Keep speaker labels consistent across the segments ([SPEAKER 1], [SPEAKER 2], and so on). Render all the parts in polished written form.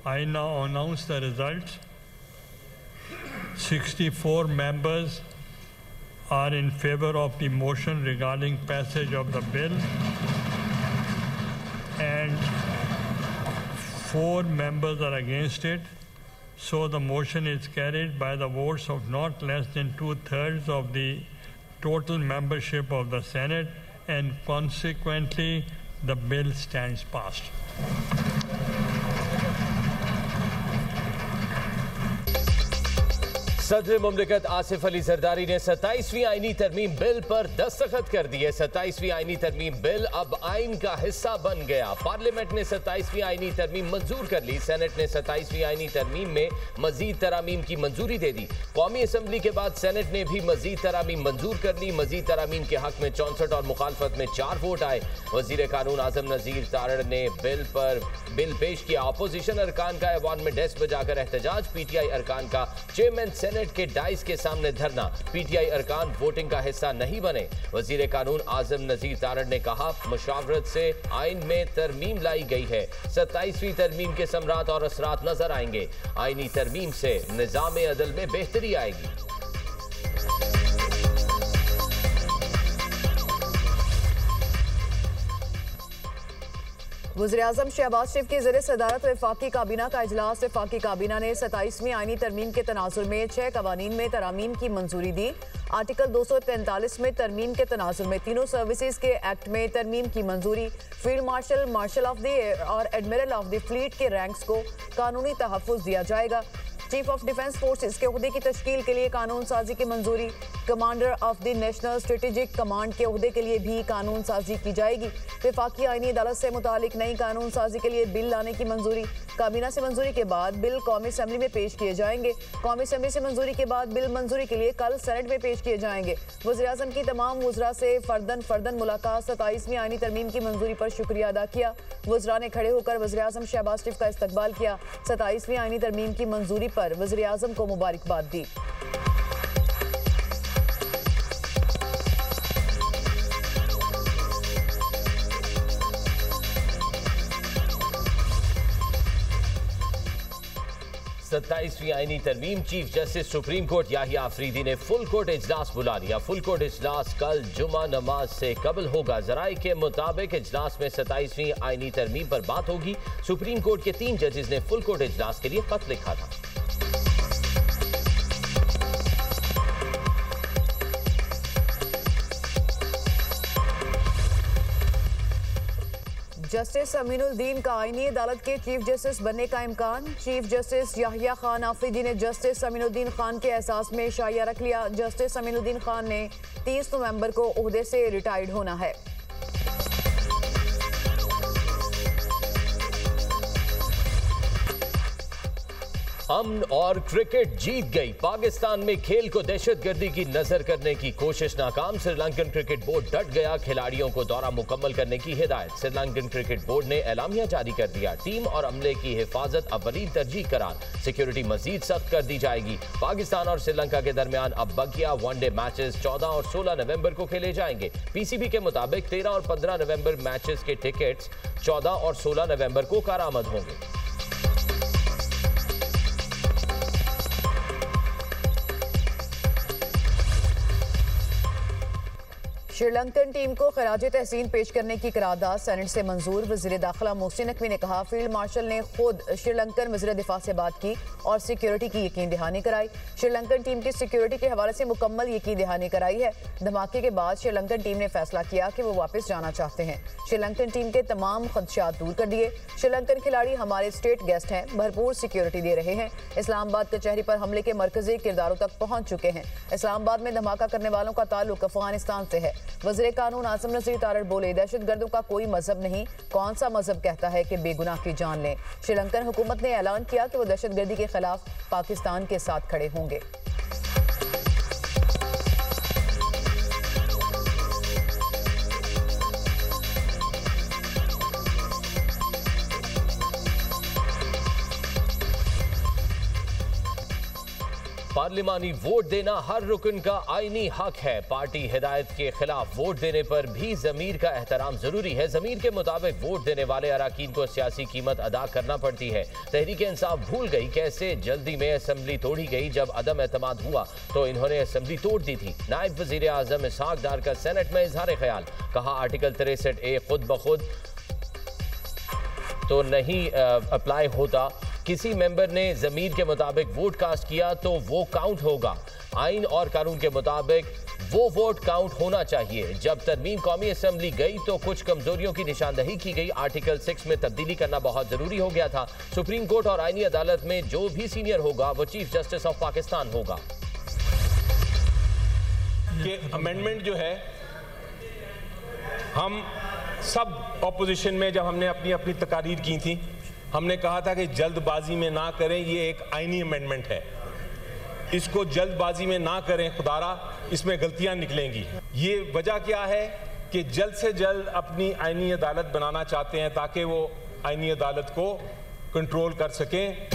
[SPEAKER 1] I now announce the results. 64 members are in favor of the motion regarding passage of the bill, and 4 members are against it. So the motion is carried by the votes of not less than 2/3 of the total membership of the Senate, and consequently the bill stands passed.
[SPEAKER 2] सदर मुमलिकत आसिफ अली जरदारी ने 27वीं आईनी तरमीम bill पर दस्तखत कर दिए। 27वीं आईनी तरमीम बिल अब आइन का हिस्सा बन गया। पार्लियामेंट ने 27वीं आईनी तरमीम मंजूर कर ली। सेनेट ने 27वीं आईनी तरमीम में मजीद तरामीम की मंजूरी दे दी। कौमी असम्बली के बाद सेनेट ने भी मजीद तरामीम मंजूर कर ली। मजीद तरामीम के हक में 64 और मुखालफत में 4 वोट आए। वजीर कानून आजम नजीर तारड़ ने बिल पेश किया। अपोजिशन अरकान का ऐवान में डेस्क बजाकर एहतजाज। पीटीआई अरकान का चेयरमैन सेनेट के डाइस के सामने धरना। पीटीआई अरकान वोटिंग का हिस्सा नहीं बने। वजीर कानून आजम नजीर तारड़ ने कहा, मुशावरत से आइन में तरमीम लाई गई है। 27वीं तरमीम के समरात और असरात नजर आएंगे। आईनी तरमीम से निजाम अदल में बेहतरी आएगी।
[SPEAKER 3] वज़ीर-ए-आज़म शहबाज शरीफ की ज़रिए सदारत वफाकी काबीना का इजलास। वफाकी काबीना ने 27वीं आईनी तरमीम के तनाजुर में 6 कवानीन में तरामीम की मंजूरी दी। आर्टिकल 243 में तरमीम के तनाजुर में तीनों सर्विसेज के एक्ट में तरमीम की मंजूरी। Field marshal, marshal of the air और एडमिरल ऑफ द फ्लीट के रैंक्स को कानूनी तहफ़्फ़ुज़ दिया जाएगा। चीफ ऑफ डिफेंस फोर्सेस के ओहदे की तश्कील के लिए कानून साजी की मंजूरी। Commander of the national strategic command के ओहदे के लिए भी कानून साजी की जाएगी। वफाकी आईनी अदालत से मुतालिक नई कानून साजी के लिए बिल लाने की मंजूरी। काबीना से मंजूरी के बाद बिल कौमी असम्बली में पेश किए जाएंगे। कौमी असम्बली से मंजूरी के बाद बिल मंजूरी के लिए कल सेनेट में पेश किए जाएंगे। वज़ीर-ए-आज़म की तमाम वज़रा से फर्दन मुलाकात। 27वीं आईनी तरमीम की मंजूरी पर शुक्रिया अदा किया। वज़रा ने खड़े होकर वज़ीर-ए-आज़म शहबाज शरीफ का इस्तकबाल किया। 27वीं आईनी तरमीम की मंजूरी पर वज़ीर-ए-आज़म को मुबारकबाद दी।
[SPEAKER 2] सत्ताईसवीं आईनी तरमीम। Chief justice supreme court Yahya Afridi ने फुल कोर्ट इजलास बुला लिया। फुल कोर्ट इजलास कल जुमा नमाज से कबल होगा। जराये के मुताबिक इजलास में 27वीं आईनी तरमीम पर बात होगी। सुप्रीम कोर्ट के 3 जजेस ने फुल कोर्ट इजलास के लिए खत लिखा था।
[SPEAKER 3] जस्टिस अमीनुद्दीन का आईनी अदालत के चीफ जस्टिस बनने का इम्कान। चीफ जस्टिस याहिया खान आफरीदी ने जस्टिस अमीनुद्दीन खान के एहसास में शाया रख लिया। जस्टिस अमीनुद्दीन खान ने 30 नवंबर को ओहदे से रिटायर्ड होना है।
[SPEAKER 2] अमन और क्रिकेट जीत गई। पाकिस्तान में खेल को दहशतगर्दी की नजर करने की कोशिश नाकाम। श्रीलंकन क्रिकेट बोर्ड डट गया। खिलाड़ियों को दौरा मुकम्मल करने की हिदायत। श्रीलंकन क्रिकेट बोर्ड ने एलामिया जारी कर दिया। टीम और अमले की हिफाजत अव्वली तरजीह करार। सिक्योरिटी मजीद सख्त कर दी जाएगी। पाकिस्तान और श्रीलंका के दरमियान अब बकिया वनडे मैचेस 14 और 16 नवंबर को खेले जाएंगे। पीसीबी के मुताबिक 13 और 15 नवंबर मैचेस के टिकट्स 14 और 16 नवंबर को कारामद होंगे।
[SPEAKER 3] श्रीलंकन टीम को खराज तहसीन पेश करने की करारदाद सेनेट से मंजूर। वज़ीर दाखिला मोहसिन नकवी ने कहा, फील्ड मार्शल ने खुद श्रीलंकन वज़ीर दिफा से बात की और सिक्योरिटी की यकीन दहानी कराई। श्रीलंकन टीम की सिक्योरिटी के हवाले से मुकम्मल यकीन दहानी कराई है। धमाके के बाद श्रीलंकन टीम ने फैसला किया कि वो वापस जाना चाहते हैं। श्रीलंकन टीम के तमाम खदशात दूर कर दिए। श्रीलंकन खिलाड़ी हमारे स्टेट गेस्ट हैं, भरपूर सिक्योरिटी दे रहे हैं। इस्लामाबाद कचहरी पर हमले के मरकजी किरदारों तक पहुंच चुके हैं। इस्लामाबाद में धमाका करने वालों का ताल्लुक अफगानिस्तान से है। वज़ीर कानून आज़म नज़ीर तारड़ बोले, दहशतगर्दों का कोई मजहब नहीं। कौन सा मजहब कहता है कि बेगुनाह की जान लें। श्रीलंकन हुकूमत ने ऐलान किया कि वो दहशतगर्दी के खिलाफ पाकिस्तान के साथ खड़े होंगे।
[SPEAKER 2] पार्लिमानी वोट देना हर रुकन का आईनी हक है। पार्टी हिदायत के खिलाफ वोट देने पर भी ज़मीर का एहतराम जरूरी है। ज़मीर के मुताबिक वोट देने वाले अराकीन को सियासी कीमत अदा करना पड़ती है। तहरीक इंसाफ भूल गई कैसे जल्दी में असम्बली तोड़ी गई। जब अदम एतमाद हुआ तो इन्होंने असम्बली तोड़ दी थी। नायब वजीर आजम इसहाक डार का सेनेट में इजहार ख्याल, कहा आर्टिकल 63A खुद ब खुद तो नहीं अप्लाई होता। किसी मेंबर ने ज़मीर के मुताबिक वोट कास्ट किया तो वो काउंट होगा। आइन और कानून के मुताबिक वो वोट काउंट होना चाहिए। जब तरमीम कौमी असम्बली गई तो कुछ कमजोरियों की निशानदही की गई। आर्टिकल 6 में तब्दीली करना बहुत जरूरी हो गया था। सुप्रीम कोर्ट और आईनी अदालत में जो भी सीनियर होगा वो चीफ जस्टिस ऑफ पाकिस्तान होगा।
[SPEAKER 4] कि अमेंडमेंट जो है, हम सब ऑपोजिशन में जब हमने अपनी अपनी तकारीर की थी, हमने कहा था कि जल्दबाजी में ना करें, ये एक आईनी अमेंडमेंट है, इसको जल्दबाजी में ना करें, खुदारा इसमें गलतियां निकलेंगी। ये वजह क्या है कि जल्द से जल्द अपनी आईनी अदालत बनाना चाहते हैं ताकि वो आईनी अदालत को कंट्रोल कर सकें।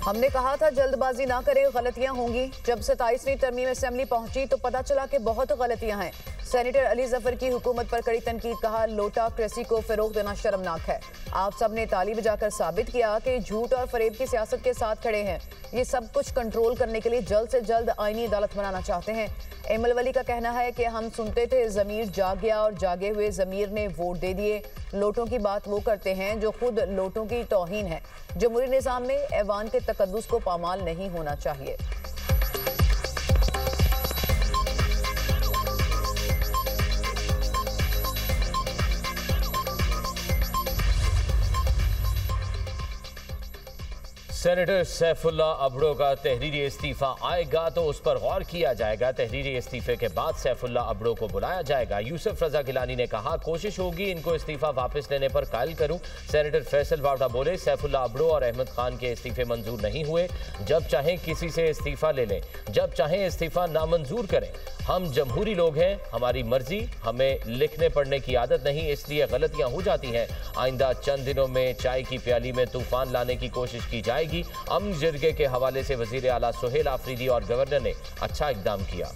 [SPEAKER 3] हमने कहा था जल्दबाजी ना करें, गलतियां होंगी। जब 27वीं तरमीम असेंबली पहुंची तो पता चला कि बहुत गलतियां हैं। सेनेटर अली जफर की हुकूमत पर कड़ी तनकीद, कहा लोटाक्रेसी को फरोग देना शर्मनाक है। आप सब ने ताली बजाकर साबित किया कि झूठ और फरेब की सियासत के साथ खड़े हैं। ये सब कुछ कंट्रोल करने के लिए जल्द से जल्द आईनी अदालत बनाना चाहते हैं। एमल वली का कहना है कि हम सुनते थे ज़मीर जाग गया और जागे हुए ज़मीर ने वोट दे दिए। लोटों की बात वो करते हैं जो खुद लोटों की तौहीन है। जमहूरी निज़ाम में ऐवान के तकद्दुस को पामाल नहीं होना चाहिए।
[SPEAKER 2] सेनेटर सैफुल्ला अबड़ो का तहरीरी इस्तीफा आएगा तो उस पर गौर किया जाएगा। तहरीरी इस्तीफे के बाद सैफुल्ला अबड़ो को बुलाया जाएगा। यूसुफ रजा गिलानी ने कहा कोशिश होगी इनको इस्तीफा वापस लेने पर कायल करूं। सेनेटर फैसल वावड़ा बोले सैफुल्ला अबड़ो और अहमद खान के इस्तीफे मंजूर नहीं हुए। जब चाहें किसी से इस्तीफा ले लें, जब चाहें इस्तीफा नामंजूर करें। हम जमहूरी लोग हैं, हमारी मर्जी, हमें लिखने पढ़ने की आदत नहीं, इसलिए गलतियां हो जाती हैं। आइंदा चंद दिनों में चाय की प्याली में तूफान लाने की कोशिश की जाएगी। अमन जरगे के हवाले से वजीर आला सुहेल आफरीदी और गवर्नर ने अच्छा इकदाम किया।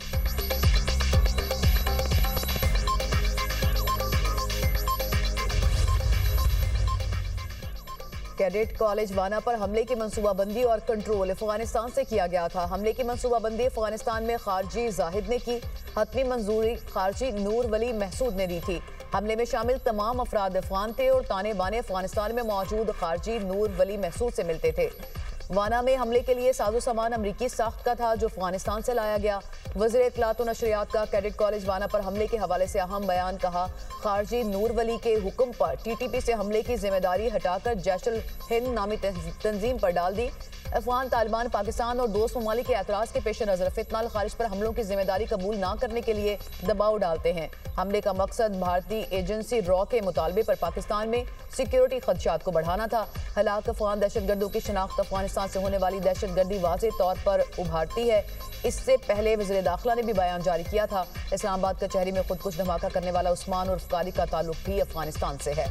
[SPEAKER 3] कैडेट कॉलेज वाना पर हमले की मंसूबाबंदी और कंट्रोल अफगानिस्तान से किया गया था। हमले की मंसूबाबंदी अफगानिस्तान में खारजी जाहिद ने की। हतमी मंजूरी खारजी नूर वली महसूद ने दी थी। हमले में शामिल तमाम अफराद अफगान थे और ताने बाने अफगानिस्तान में मौजूद खारजी नूर वली महसूद से मिलते थे। वाना में हमले के लिए साजो सामान अमरीकी साख्त का था जो अफगानिस्तान से लाया गया। वज़ीर इत्तलात और नशरियात का कैडेट कॉलेज वाना पर हमले के हवाले से अहम बयान, कहा खारजी नूर वली के हुक्म पर टीटीपी से हमले की जिम्मेदारी हटाकर जैशुल हिंद नामी तंजीम पर डाल दी। अफगान तालिबान पाकिस्तान और दोस्त ममालिक के एतराज के पेश नज़र फितनाल खारिज पर हमलों की जिम्मेदारी कबूल न करने के लिए दबाव डालते हैं। हमले का मकसद भारतीय एजेंसी रॉ के मुतालबे पर पाकिस्तान में सिक्योरिटी खदशात को बढ़ाना था। हलाक अफगान दहशतगर्दों की शनाख्त अफगानिस्तान से होने वाली दहशतगर्दी वाज़ेह तौर पर उभारती है। इससे पहले वज़ीर दाखिला ने भी बयान जारी किया था। इस्लामाबाद कचहरी में खुदकुश धमाका करने वाला उस्मान उर्फ कारी का ताल्लुक भी अफगानिस्तान से है।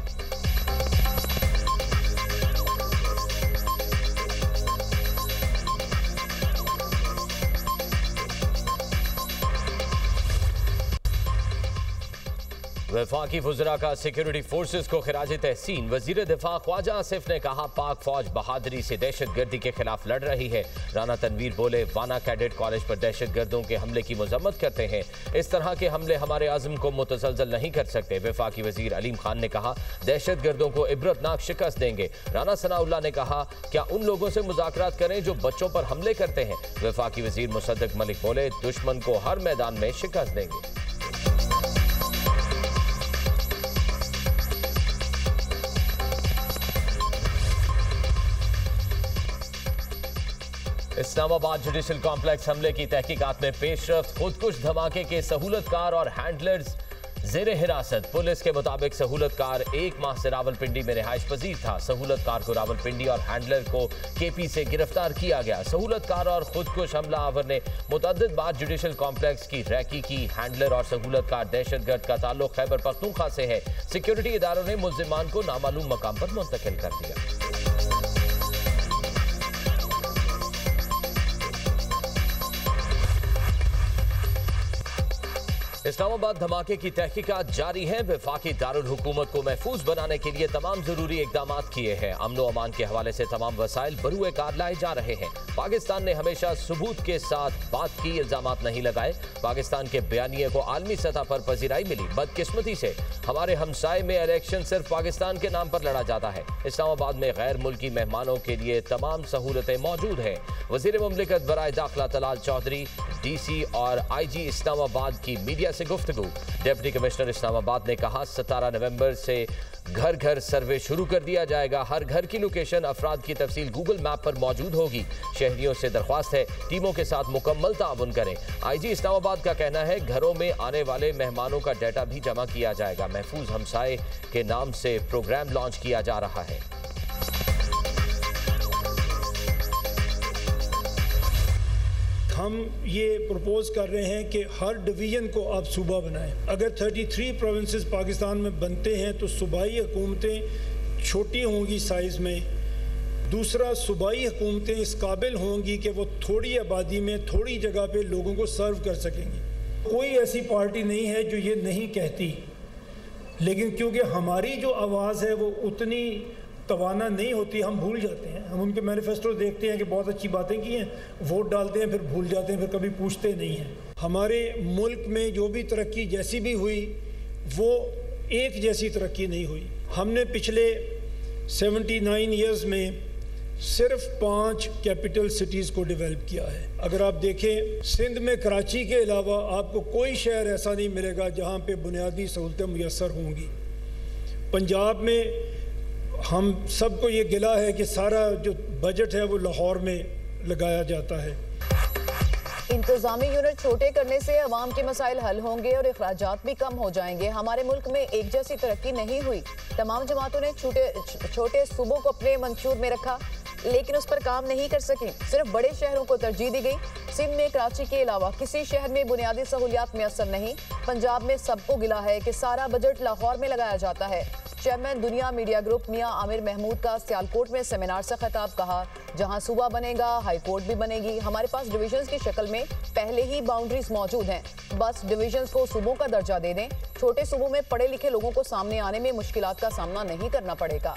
[SPEAKER 2] वफाकी वज़रा का सिक्योरिटी फोर्सेस को खिराज तहसीन। वज़ीर दिफा ख्वाजा आसिफ ने कहा पाक फौज बहादुरी से दहशतगर्दी के खिलाफ लड़ रही है। राना तनवीर बोले वाना कैडेट कॉलेज पर दहशतगर्दों के हमले की मजम्मत करते हैं। इस तरह के हमले हमारे आज़म को मुतसलसल नहीं कर सकते। वफाकी वज़ीर अलीम खान ने कहा दहशतगर्दों को इबरतनाक शिकस्त देंगे। राना सनाउल्लाह ने कहा क्या उन लोगों से मुज़ाकरात करें जो बच्चों पर हमले करते हैं। वफाकी वज़ीर मुसद्दक मलिक बोले दुश्मन को हर मैदान में शिकस्त देंगे। इस्लामाबाद जुडिशल कॉम्प्लेक्स हमले की तहकीकात में पेशरफ्त। खुदकुश धमाके के सहूलतकार और हैंडलर्स ज़ेरे हिरासत। पुलिस के मुताबिक सहूलतकार 1 माह से रावलपिंडी में रिहाइश पजीर था। सहूलतकार को रावलपिंडी और हैंडलर को केपी से गिरफ्तार किया गया। सहूलतकार और खुदकुश हमला आवर ने मुतअद्दिद बार जुडिशल कॉम्प्लेक्स की रैकी की। हैंडलर और सहूलतकार दहशतगर्द का ताल्लुक खैबर पख्तूनख्वा से है। सिक्योरिटी इदारों ने मुल्जिमान को नामालूम मकाम पर मुंतकिल कर दिया। इस्लामाबाद धमाके की तहकीकात जारी है। वफाकी दारुल हुकूमत को महफूज बनाने के लिए तमाम जरूरी इकदाम किए हैं। अमनो अमान के हवाले से तमाम वसाइल बरूए कार लाए जा रहे हैं। पाकिस्तान ने हमेशा सबूत के साथ बात की, इल्जामात नहीं लगाए। पाकिस्तान के बयानिए को आलमी सतह पर पजीराई मिली। बदकिस्मती से हमारे हमसाए में इलेक्शन सिर्फ पाकिस्तान के नाम पर लड़ा जाता है। इस्लामाबाद में गैर मुल्की मेहमानों के लिए तमाम सहूलतें मौजूद हैं। वज़ीर मुमलिकत बराए दाखिला तलाल चौधरी, DC और IG इस्लामाबाद की मीडिया से गुफ्तगू। डिप्टी कमिश्नर इस्लामाबाद ने कहा 17 नवंबर से घर घर सर्वे शुरू कर दिया जाएगा। हर घर की लोकेशन, अफराद की तफसील गूगल मैप पर मौजूद होगी। शहरियों से दरख्वास्त है टीमों के साथ मुकम्मल ताउन करें। IG इस्लामाबाद का कहना है घरों में आने वाले मेहमानों का डाटा भी जमा किया जाएगा। महफूज हमसाए के नाम से प्रोग्राम लॉन्च किया जा रहा है।
[SPEAKER 5] हम ये प्रपोज कर रहे हैं कि हर डिवीज़न को आप सूबा बनाएं। अगर 33 प्रोविंसेस पाकिस्तान में बनते हैं तो सूबाई हुकूमतें छोटी होंगी साइज़ में। दूसरा, सूबाई हुकूमतें इस काबिल होंगी कि वो थोड़ी आबादी में थोड़ी जगह पे लोगों को सर्व कर सकेंगी। कोई ऐसी पार्टी नहीं है जो ये नहीं कहती, लेकिन क्योंकि हमारी जो आवाज़ है वो उतनी तवाना नहीं होती, हम भूल जाते हैं। हम उनके मैनिफेस्टो देखते हैं कि बहुत अच्छी बातें की हैं, वोट डालते हैं, फिर भूल जाते हैं, फिर कभी पूछते नहीं हैं। हमारे मुल्क में जो भी तरक्की जैसी भी हुई वो एक जैसी तरक्की नहीं हुई। हमने पिछले 79 ईयर्स में सिर्फ 5 कैपिटल सिटीज़ को डेवलप किया है। अगर आप देखें, सिंध में कराची के अलावा आपको कोई शहर ऐसा नहीं मिलेगा जहाँ पे बुनियादी सहूलतें मुयस्सर होंगी। पंजाब में हम सबको ये गिला है कि सारा जो बजट है वो लाहौर में लगाया जाता है।
[SPEAKER 3] इंतजामी यूनिट छोटे करने से अवाम के मसाइल हल होंगे और अखराजात भी कम हो जाएंगे। हमारे मुल्क में एक जैसी तरक्की नहीं हुई। तमाम जमातों ने छोटे सूबों को अपने मंशूर में रखा, लेकिन उस पर काम नहीं कर सकी। सिर्फ बड़े शहरों को तरजीह दी गई। सिंध में कराची के अलावा किसी शहर में बुनियादी सहूलियात मैसर नहीं। पंजाब में सबको गिला है कि सारा बजट लाहौर में लगाया जाता है। चेयरमैन दुनिया मीडिया ग्रुप मियां आमिर महमूद का सियालकोट में सेमिनार से खिताब। कहा, जहां सूबा बनेगा हाई कोर्ट भी बनेगी। हमारे पास डिविजन्स की शक्ल में पहले ही बाउंड्रीज मौजूद हैं, बस डिविजन्स को सूबों का दर्जा दे दें। छोटे सूबों में पढ़े लिखे लोगों को सामने आने में मुश्किलात का सामना नहीं करना पड़ेगा।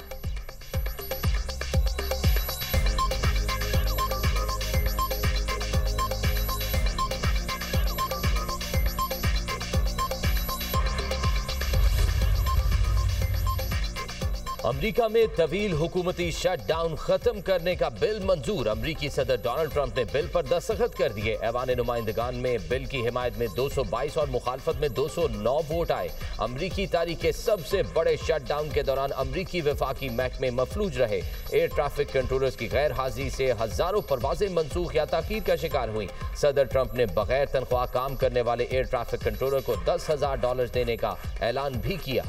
[SPEAKER 2] अमरीका में तवील हुकूमती शटडाउन खत्म करने का बिल मंजूर। अमरीकी सदर डोनाल्ड ट्रंप ने बिल पर दस्तखत कर दिए। ऐवान नुमाइंदगान में बिल की हिमायत में 222 और मुखालफत में 209 वोट आए। अमरीकी तारीख के सबसे बड़े शटडाउन के दौरान अमरीकी वफाकी महकमे मफलूज रहे। एयर ट्रैफिक कंट्रोलर्स की गैर हाजिरी से हजारों परवाजें मनसूख या ताखीर का शिकार हुई। सदर ट्रंप ने बगैर तनख्वाह काम करने वाले एयर ट्रैफिक कंट्रोलर को $10,000 देने का ऐलान भी किया।